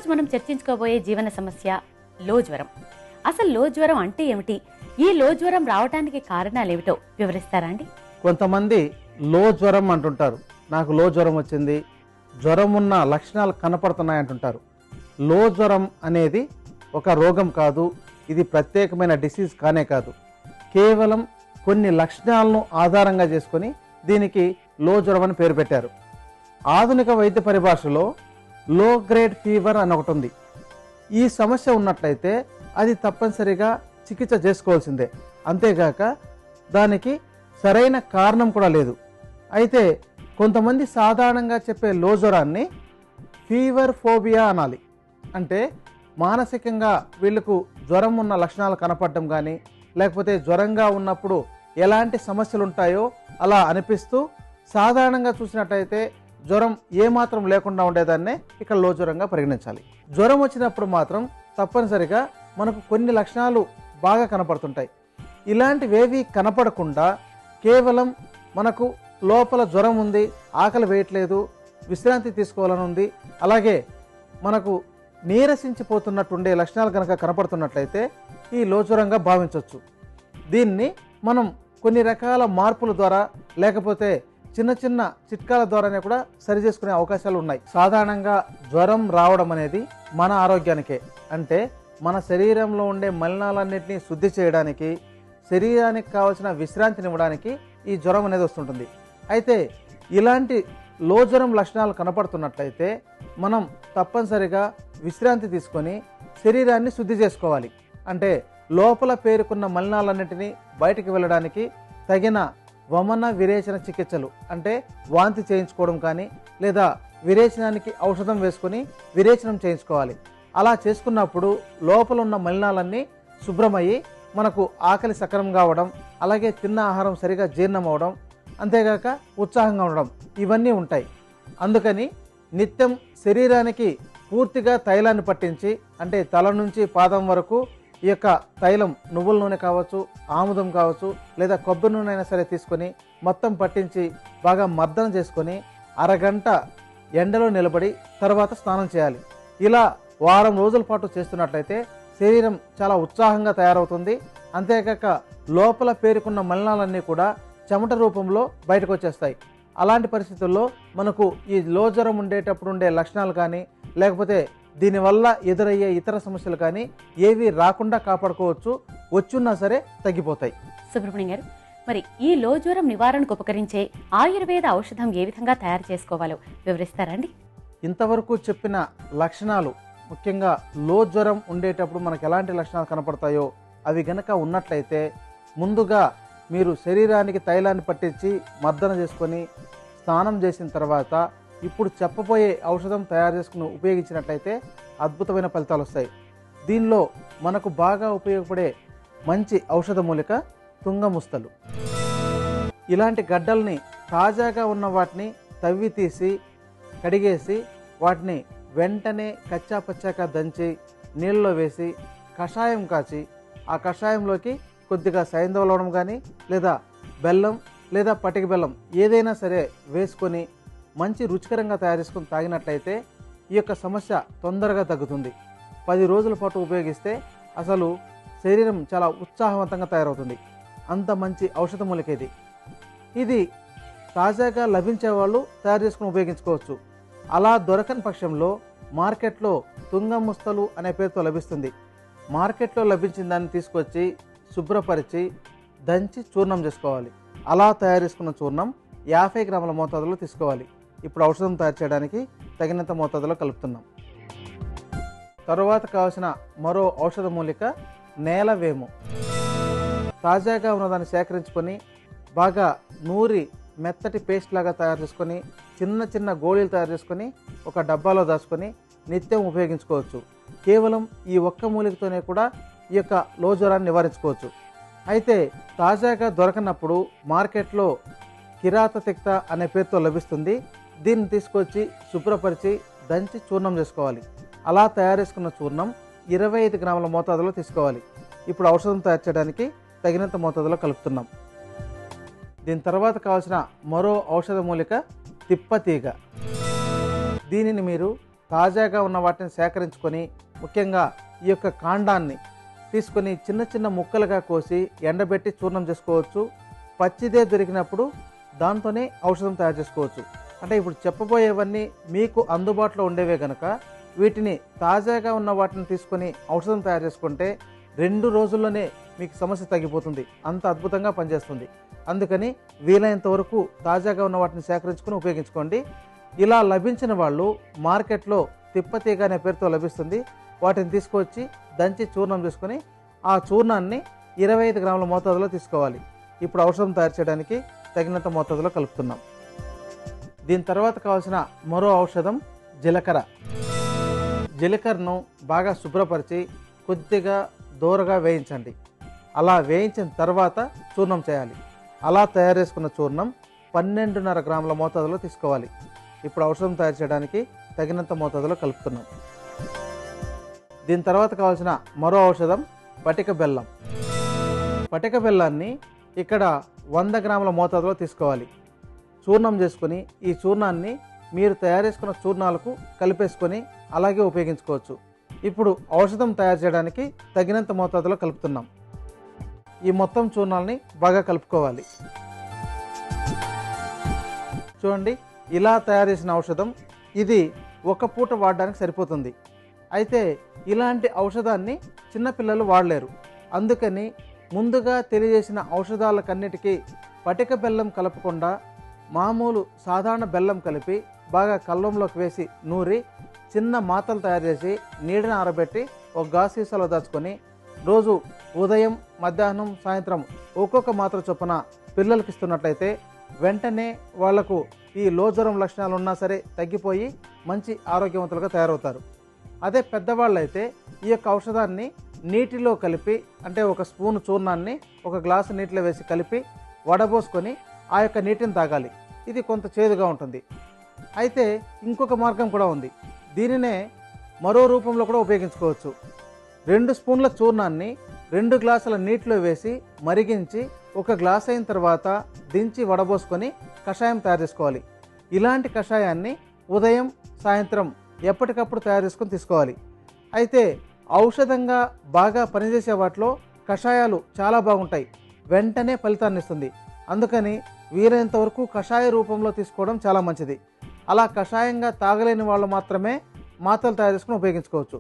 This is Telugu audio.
ఈరోజు మనం చర్చించుకోబోయే జీవన సమస్య లో జ్వరం. అసలు లో జ్వరం అంటే ఏమిటి, ఈ లో జ్వరం రావడానికి కారణాలు ఏమిటో వివరిస్తారా అండి? కొంతమంది లో జ్వరం అంటుంటారు, నాకు లో జ్వరం వచ్చింది, జ్వరం ఉన్న లక్షణాలు కనపడుతున్నాయి అంటుంటారు. లో జ్వరం అనేది ఒక రోగం కాదు, ఇది ప్రత్యేకమైన డిసీజ్ కానే కాదు. కేవలం కొన్ని లక్షణాలను ఆధారంగా చేసుకొని దీనికి లో జ్వరం అని పేరు పెట్టారు. ఆధునిక వైద్య పరిభాషలో లో గ్రేడ్ ఫీవర్ అని ఒకటి ఉంది. ఈ సమస్య ఉన్నట్లయితే అది తప్పనిసరిగా చికిత్స చేసుకోవాల్సిందే, అంతేగాక దానికి సరైన కారణం కూడా లేదు. అయితే కొంతమంది సాధారణంగా చెప్పే లో జ్వరాన్ని ఫీవర్ ఫోబియా అనాలి. అంటే మానసికంగా వీళ్ళకు జ్వరం ఉన్న లక్షణాలు కనపడడం కానీ, లేకపోతే జ్వరంగా ఉన్నప్పుడు ఎలాంటి సమస్యలు ఉంటాయో అలా అనిపిస్తూ సాధారణంగా చూసినట్టయితే జ్వరం ఏమాత్రం లేకుండా ఉండేదాన్నే ఇక్కడ లో జ్వరంగా పరిగణించాలి. జ్వరం వచ్చినప్పుడు మాత్రం తప్పనిసరిగా మనకు కొన్ని లక్షణాలు బాగా కనపడుతుంటాయి. ఇలాంటివేవి కనపడకుండా కేవలం మనకు లోపల జ్వరం ఉంది, ఆకలి వేయట్లేదు, విశ్రాంతి తీసుకోవాలని ఉంది, అలాగే మనకు నీరసించిపోతున్నట్టుండే లక్షణాలు కనుక కనపడుతున్నట్లయితే ఈ లో జ్వరంగా భావించవచ్చు. దీన్ని మనం కొన్ని రకాల మార్పుల ద్వారా లేకపోతే చిన్న చిన్న చిట్కాల ద్వారానే కూడా సరి చేసుకునే అవకాశాలు ఉన్నాయి. సాధారణంగా జ్వరం రావడం అనేది మన ఆరోగ్యానికే, అంటే మన శరీరంలో ఉండే మలినాలన్నింటినీ శుద్ధి చేయడానికి, శరీరానికి కావాల్సిన విశ్రాంతిని ఇవ్వడానికి ఈ జ్వరం అనేది వస్తుంటుంది. అయితే ఇలాంటి లో జ్వరం లక్షణాలు కనపడుతున్నట్లయితే మనం తప్పనిసరిగా విశ్రాంతి తీసుకొని శరీరాన్ని శుద్ధి చేసుకోవాలి. అంటే లోపల పేరుకున్న మలినాలన్నింటినీ బయటికి వెళ్ళడానికి తగిన వమన విరేచన చికిత్సలు, అంటే వాంతి చేయించుకోవడం కానీ లేదా విరేచనానికి ఔషధం వేసుకొని విరేచనం చేయించుకోవాలి. అలా చేసుకున్నప్పుడు లోపల ఉన్న మలినాలన్నీ శుభ్రమయ్యి మనకు ఆకలి సక్రమంగా అవ్వడం, అలాగే తిన్న ఆహారం సరిగా జీర్ణం అవడం, అంతేగాక ఉత్సాహంగా ఉండడం ఇవన్నీ ఉంటాయి. అందుకని నిత్యం శరీరానికి పూర్తిగా తైలాన్ని పట్టించి, అంటే తల నుంచి పాదం వరకు ఈ యొక్క తైలం నువ్వుల నూనె కావచ్చు, ఆముదం కావచ్చు, లేదా కొబ్బరి నూనె అయినా సరే తీసుకొని మొత్తం పట్టించి బాగా మర్దన చేసుకొని అరగంట ఎండలో నిలబడి తర్వాత స్నానం చేయాలి. ఇలా వారం రోజుల పాటు చేస్తున్నట్లయితే శరీరం చాలా ఉత్సాహంగా తయారవుతుంది. అంతేకాక లోపల పేరుకున్న మలినాలన్నీ కూడా చెమట రూపంలో బయటకు వచ్చేస్తాయి. అలాంటి పరిస్థితుల్లో మనకు ఈ లో జ్వరం ఉండేటప్పుడు ఉండే లక్షణాలు కానీ, లేకపోతే దీనివల్ల ఎదురయ్యే ఇతర సమస్యలు కానీ ఏవి రాకుండా కాపాడుకోవచ్చు, వచ్చున్నా సరే తగ్గిపోతాయి. సుబ్రహ్మణ్యం గారు, మరి ఈ లో జ్వరం నివారణకు ఉపకరించే ఆయుర్వేద ఔషధం ఏ విధంగా తయారు చేసుకోవాలో వివరిస్తారండి? ఇంతవరకు చెప్పిన లక్షణాలు, ముఖ్యంగా లో జ్వరం ఉండేటప్పుడు మనకు ఎలాంటి లక్షణాలు కనపడతాయో అవి గనక ఉన్నట్లయితే ముందుగా మీరు శరీరానికి తైలాన్ని పట్టించి మర్దన చేసుకొని స్నానం చేసిన తర్వాత ఇప్పుడు చెప్పబోయే ఔషధం తయారు చేసుకుని ఉపయోగించినట్లయితే అద్భుతమైన ఫలితాలు వస్తాయి. దీనిలో మనకు బాగా ఉపయోగపడే మంచి ఔషధ మూలిక తుంగముస్తలు. ఇలాంటి గడ్డల్ని తాజాగా ఉన్న వాటిని తవ్వి తీసి కడిగేసి వాటిని వెంటనే కచ్చా పచ్చాగా దంచి నీళ్ళలో వేసి కషాయం కాచి ఆ కషాయంలోకి కొద్దిగా సైంధవలవడం కానీ లేదా బెల్లం లేదా పటిక బెల్లం ఏదైనా సరే వేసుకొని మంచి రుచికరంగా తయారు చేసుకొని తాగినట్లయితే ఈ యొక్క సమస్య తొందరగా తగ్గుతుంది. 10 రోజుల పాటు ఉపయోగిస్తే అసలు శరీరం చాలా ఉత్సాహవంతంగా తయారవుతుంది. అంత మంచి ఔషధ మూలిక ఇది. ఇది తాజాగా లభించే వాళ్ళు తయారు చేసుకుని ఉపయోగించుకోవచ్చు. అలా దొరకని పక్షంలో మార్కెట్లో తుంగముస్తలు అనే పేరుతో లభిస్తుంది. మార్కెట్లో లభించిన దాన్ని తీసుకొచ్చి శుభ్రపరిచి దంచి చూర్ణం చేసుకోవాలి. అలా తయారు చేసుకున్న చూర్ణం 50 గ్రాముల మోతాదులో తీసుకోవాలి. ఇప్పుడు ఔషధం తయారు చేయడానికి తగినంత మోతాదులో కలుపుతున్నాం. తరువాత కావాల్సిన మరో ఔషధ మూలిక నేలవేము. తాజాగా ఉన్నదాన్ని సేకరించుకొని బాగా నూరి మెత్తటి పేస్ట్ లాగా తయారు చేసుకొని చిన్న చిన్న గోళీలు తయారు చేసుకొని ఒక డబ్బాలో దాచుకొని నిత్యం ఉపయోగించుకోవచ్చు. కేవలం ఈ ఒక్క మూలికతోనే కూడా ఈ యొక్క లో జ్వరాన్ని నివారించుకోవచ్చు. అయితే తాజాగా దొరకనప్పుడు మార్కెట్లో కిరాత తిక్త అనే పేరుతో లభిస్తుంది. దీన్ని తీసుకొచ్చి శుభ్రపరిచి దంచి చూర్ణం చేసుకోవాలి. అలా తయారు చేసుకున్న చూర్ణం 25 గ్రాముల మోతాదులో తీసుకోవాలి. ఇప్పుడు ఔషధం తయారు చేయడానికి తగినంత మోతాదులో కలుపుతున్నాం. దీని తర్వాత కావాల్సిన మరో ఔషధ మూలిక తిప్పతీగ. దీనిని మీరు తాజాగా ఉన్న వాటిని సేకరించుకొని, ముఖ్యంగా ఈ యొక్క కాండాన్ని తీసుకొని చిన్న చిన్న ముక్కలుగా కోసి ఎండబెట్టి చూర్ణం చేసుకోవచ్చు. పచ్చిదే దొరికినప్పుడు దాంతోనే ఔషధం తయారు చేసుకోవచ్చు. అంటే ఇప్పుడు చెప్పబోయేవన్నీ మీకు అందుబాటులో ఉండేవే కనుక వీటిని తాజాగా ఉన్న వాటిని తీసుకొని ఔషధం తయారు చేసుకుంటే 2 రోజుల్లోనే మీకు సమస్య తగ్గిపోతుంది. అంత అద్భుతంగా పనిచేస్తుంది. అందుకని వీలైనంత వరకు తాజాగా ఉన్న వాటిని సేకరించుకొని ఉపయోగించుకోండి. ఇలా లభించిన వాళ్ళు మార్కెట్లో తిప్పతీగ అనే పేరుతో లభిస్తుంది. వాటిని తీసుకొచ్చి దంచి చూర్ణం చేసుకొని ఆ చూర్ణాన్ని 25 గ్రాముల మోతాదులో తీసుకోవాలి. ఇప్పుడు ఔషధం తయారు చేయడానికి తగినంత మోతాదులో కలుపుతున్నాం. దీని తర్వాత కావాల్సిన మరో ఔషధం జీలకర్ర. జీలకర్రను బాగా శుభ్రపరిచి కొద్దిగా దూరగా వేయించండి. అలా వేయించిన తర్వాత చూర్ణం చేయాలి. అలా తయారు చేసుకున్న చూర్ణం 12.5 గ్రాముల మోతాదులో తీసుకోవాలి. ఇప్పుడు ఔషధం తయారు చేయడానికి తగినంత మోతాదులో కలుపుతున్నాం. దీని తర్వాత కావాల్సిన మరో ఔషధం పటిక బెల్లం. పటిక బెల్లాన్ని ఇక్కడ 100 గ్రాముల మోతాదులో తీసుకోవాలి. చూర్ణం చేసుకొని ఈ చూర్ణాన్ని మీరు తయారు చేసుకున్న చూర్ణాలకు కలిపేసుకొని అలాగే ఉపయోగించుకోవచ్చు. ఇప్పుడు ఔషధం తయారు చేయడానికి తగినంత మోతాదులో కలుపుతున్నాం. ఈ మొత్తం చూర్ణాలని బాగా కలుపుకోవాలి. చూడండి, ఇలా తయారు చేసిన ఔషధం ఇది ఒక పూట వాడడానికి సరిపోతుంది. అయితే ఇలాంటి ఔషధాన్ని చిన్నపిల్లలు వాడలేరు. అందుకని ముందుగా తెలియజేసిన ఔషధాలకన్నిటికీ పటిక బెల్లం కలపకుండా మామూలు సాధారణ బెల్లం కలిపి బాగా కల్లంలోకి వేసి నూరి చిన్న మాతలు తయారు చేసి నీడని ఆరబెట్టి ఒక గాజు సీసాలో దాచుకొని రోజు ఉదయం, మధ్యాహ్నం, సాయంత్రం ఒక్కొక్క మాత్ర చొప్పున పిల్లలకి ఇస్తున్నట్లయితే వెంటనే వాళ్లకు ఈ లో జ్వరం లక్షణాలు ఉన్నా సరే తగ్గిపోయి మంచి ఆరోగ్యవంతులుగా తయారవుతారు. అదే పెద్దవాళ్ళు అయితే ఈ యొక్క ఔషధాన్ని నీటిలో కలిపి, అంటే ఒక స్పూను చూర్ణాన్ని ఒక గ్లాసు నీటిలో వేసి కలిపి వడబోసుకొని ఆ యొక్క నీటిని తాగాలి. ఇది కొంత చేదుగా ఉంటుంది. అయితే ఇంకొక మార్గం కూడా ఉంది. దీనినే మరో రూపంలో కూడా ఉపయోగించుకోవచ్చు. 2 స్పూన్ల చూర్ణాన్ని 2 గ్లాసుల నీటిలో వేసి మరిగించి ఒక గ్లాస్ అయిన తర్వాత దించి వడబోసుకొని కషాయం తయారు చేసుకోవాలి. ఇలాంటి కషాయాన్ని ఉదయం, సాయంత్రం ఎప్పటికప్పుడు తయారు చేసుకొని తీసుకోవాలి. అయితే ఔషధంగా బాగా పనిచేసే వాటిలో కషాయాలు చాలా బాగుంటాయి, వెంటనే ఫలితాన్ని ఇస్తుంది. అందుకని వీలైనంత వరకు కషాయ రూపంలో తీసుకోవడం చాలా మంచిది. అలా కషాయంగా తాగలేని వాళ్ళు మాత్రమే మాత్రలు తయారు చేసుకుని ఉపయోగించుకోవచ్చు.